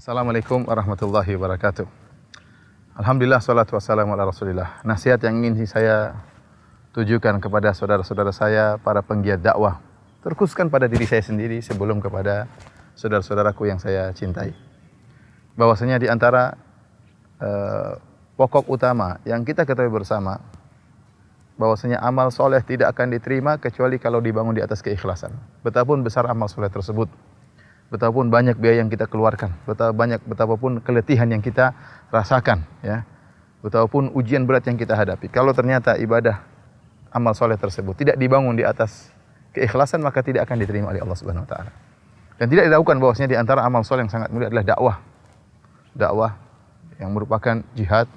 Assalamualaikum warahmatullahi wabarakatuh. Alhamdulillah, salatu wassalamu ala rasulillah. Nasihat yang ingin saya tujukan kepada saudara-saudara saya, para penggiat dakwah, terkhususkan pada diri saya sendiri sebelum kepada saudara-saudaraku yang saya cintai. Bahwasanya di antara pokok utama yang kita ketahui bersama, bahwasanya amal soleh tidak akan diterima kecuali kalau dibangun di atas keikhlasan. Betapapun besar amal soleh tersebut, betapapun banyak biaya yang kita keluarkan, betapapun keletihan yang kita rasakan, ya, betapapun ujian berat yang kita hadapi. Kalau ternyata ibadah amal soleh tersebut tidak dibangun di atas keikhlasan, maka tidak akan diterima oleh Allah Subhanahu Wa Taala. Dan tidak diragukan bahwasanya di antara amal soleh yang sangat mulia adalah dakwah yang merupakan jihad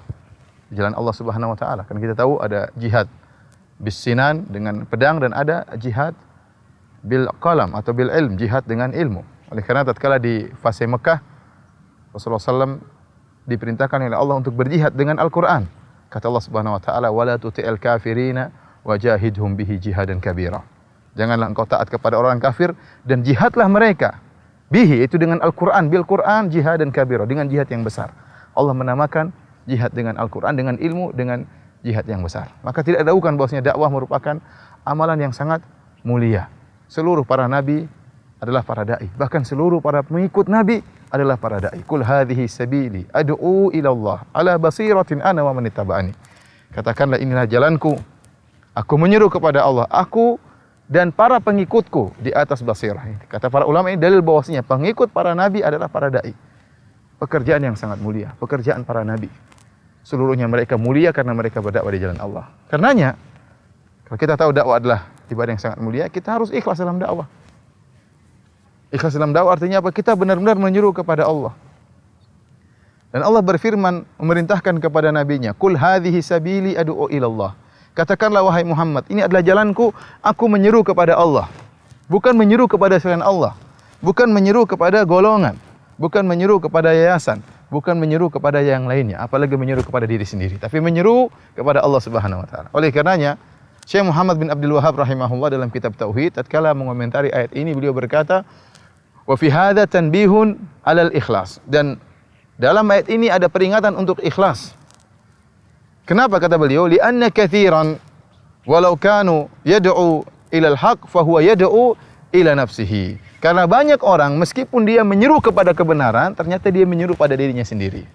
di jalan Allah Subhanahu Wa Taala. Kan kita tahu ada jihad bisinan dengan pedang dan ada jihad bil qalam atau bil ilm, jihad dengan ilmu. Oleh karena tatkala di fase Mekah, Rasulullah SAW diperintahkan oleh Allah untuk berjihad dengan Al-Quran. Kata Allah Subhanahu Wa Taala, "Wala tuti'il kafirina wajahidhum bihi jihadan kabira." Janganlah engkau taat kepada orang kafir dan jihadlah mereka bihi, itu dengan Al-Quran, bil Quran, jihadan kabira, dengan jihad yang besar. Allah menamakan jihad dengan Al-Quran, dengan ilmu, dengan jihad yang besar. Maka tidak diragukan bahwasanya dakwah merupakan amalan yang sangat mulia. Seluruh para nabi adalah para dai, bahkan seluruh para pengikut nabi adalah para dai. Qul hadhihi sabili ad'u ila Allah ala basiratin ana wa man ittaba'ani. Katakanlah, inilah jalanku, aku menyeru kepada Allah, aku dan para pengikutku di atas basirah. Kata para ulama, ini dalil bahwasanya pengikut para nabi adalah para dai. Pekerjaan yang sangat mulia, pekerjaan para nabi. Seluruhnya mereka mulia karena mereka berdakwah di jalan Allah. Karenanya, kalau kita tahu dakwah adalah ibadah yang sangat mulia, kita harus ikhlas dalam dakwah. Ikhlas dalam dakwah artinya apa? Kita benar-benar menyeru kepada Allah. Dan Allah berfirman, memerintahkan kepada nabinya, "Qul hadhihi sabili ad'u ila Allah." Katakanlah, wahai Muhammad, ini adalah jalanku, aku menyeru kepada Allah. Bukan menyeru kepada selain Allah, bukan menyeru kepada golongan, bukan menyeru kepada yayasan, bukan menyeru kepada yang lainnya, apalagi menyeru kepada diri sendiri, tapi menyeru kepada Allah Subhanahu Wa Taala. Oleh karenanya, Syekh Muhammad bin Abdul Wahhab rahimahullah dalam kitab Tauhid tatkala mengomentari ayat ini, beliau berkata, wa fi hadza tanbihun 'alal ikhlas. Dan dalam ayat ini ada peringatan untuk ikhlas. Kenapa kata beliau? Li'anna katsiran walau kanu yad'u ila al-haq fa huwa yad'u ila nafsihi. Karena banyak orang meskipun dia menyeru kepada kebenaran, ternyata dia menyeru pada dirinya sendiri.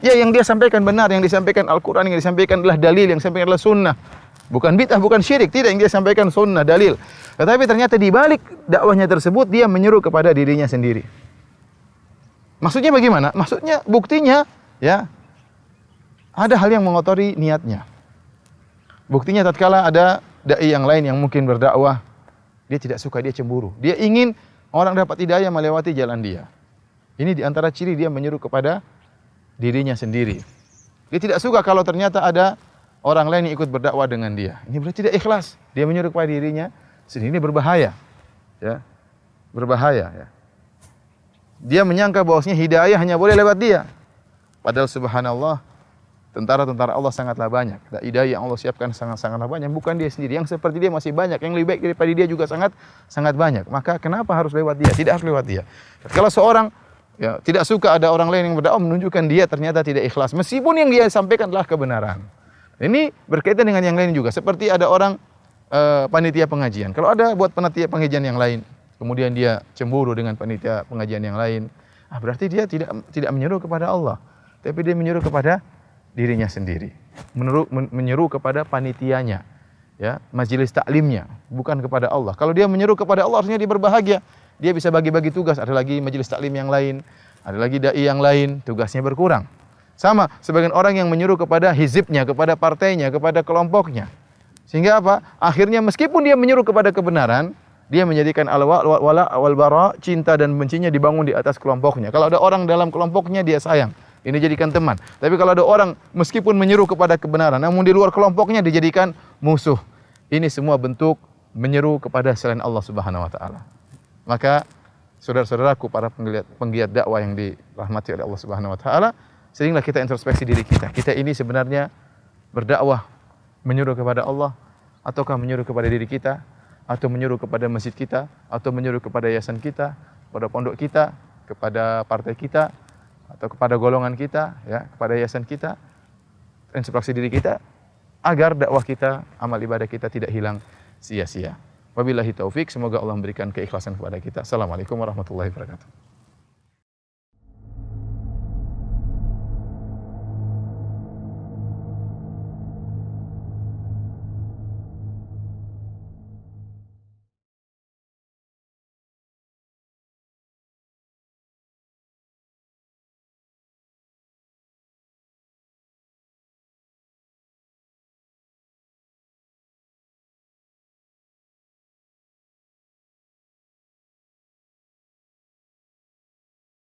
Ya, yang dia sampaikan benar, yang disampaikan Al-Qur'an, yang disampaikan adalah dalil, yang disampaikan adalah sunnah. Bukan bid'ah, bukan syirik, tidak, yang dia sampaikan sunnah, dalil. Tetapi ternyata di balik dakwahnya tersebut dia menyeru kepada dirinya sendiri. Maksudnya bagaimana? Maksudnya buktinya, ya, ada hal yang mengotori niatnya. Buktinya tatkala ada dai yang lain yang mungkin berdakwah, dia tidak suka, dia cemburu. Dia ingin orang dapat hidayah melewati jalan dia. Ini di antara ciri dia menyeru kepada dirinya sendiri. Dia tidak suka kalau ternyata ada orang lain yang ikut berdakwah dengan dia. Ini berarti tidak ikhlas. Dia menyeru kepada dirinya sendiri. Ini berbahaya. Ya. Berbahaya, ya. Dia menyangka bahwasanya hidayah hanya boleh lewat dia. Padahal subhanallah, tentara-tentara Allah sangatlah banyak. Hidayah yang Allah siapkan sangatlah banyak. Bukan dia sendiri. Yang seperti dia masih banyak. Yang lebih baik daripada dia juga sangat banyak. Maka kenapa harus lewat dia? Tidak harus lewat dia. Kalau seorang, ya, tidak suka ada orang lain yang berdakwah, menunjukkan dia ternyata tidak ikhlas. Meskipun yang dia sampaikan adalah kebenaran. Ini berkaitan dengan yang lain juga. Seperti ada orang panitia pengajian. Kalau ada buat panitia pengajian yang lain, kemudian dia cemburu dengan panitia pengajian yang lain, berarti dia tidak menyeru kepada Allah, tapi dia menyeru kepada dirinya sendiri. Menyeru kepada panitianya, ya, majelis taklimnya, bukan kepada Allah. Kalau dia menyeru kepada Allah, artinya dia berbahagia. Dia bisa bagi-bagi tugas. Ada lagi majelis taklim yang lain, ada lagi dai yang lain, tugasnya berkurang. Sama sebagian orang yang menyeru kepada hizibnya, kepada partainya, kepada kelompoknya. Sehingga apa? Akhirnya meskipun dia menyeru kepada kebenaran, dia menjadikan al-wala wal bara, cinta dan bencinya dibangun di atas kelompoknya. Kalau ada orang dalam kelompoknya dia sayang, ini jadikan teman. Tapi kalau ada orang meskipun menyeru kepada kebenaran, namun di luar kelompoknya dijadikan musuh. Ini semua bentuk menyeru kepada selain Allah Subhanahu Wa Taala. Maka saudara-saudaraku, para penggiat dakwah yang dirahmati oleh Allah Subhanahu Wa Taala, seringlah kita introspeksi diri kita. Kita ini sebenarnya berdakwah menyuruh kepada Allah, ataukah menyuruh kepada diri kita, atau menyuruh kepada masjid kita, atau menyuruh kepada yayasan kita, kepada pondok kita, kepada partai kita, atau kepada golongan kita, ya, kepada yayasan kita, inspirasi diri kita, agar dakwah kita, amal ibadah kita tidak hilang sia-sia. Wabillahi taufik, semoga Allah memberikan keikhlasan kepada kita. Assalamualaikum warahmatullahi wabarakatuh.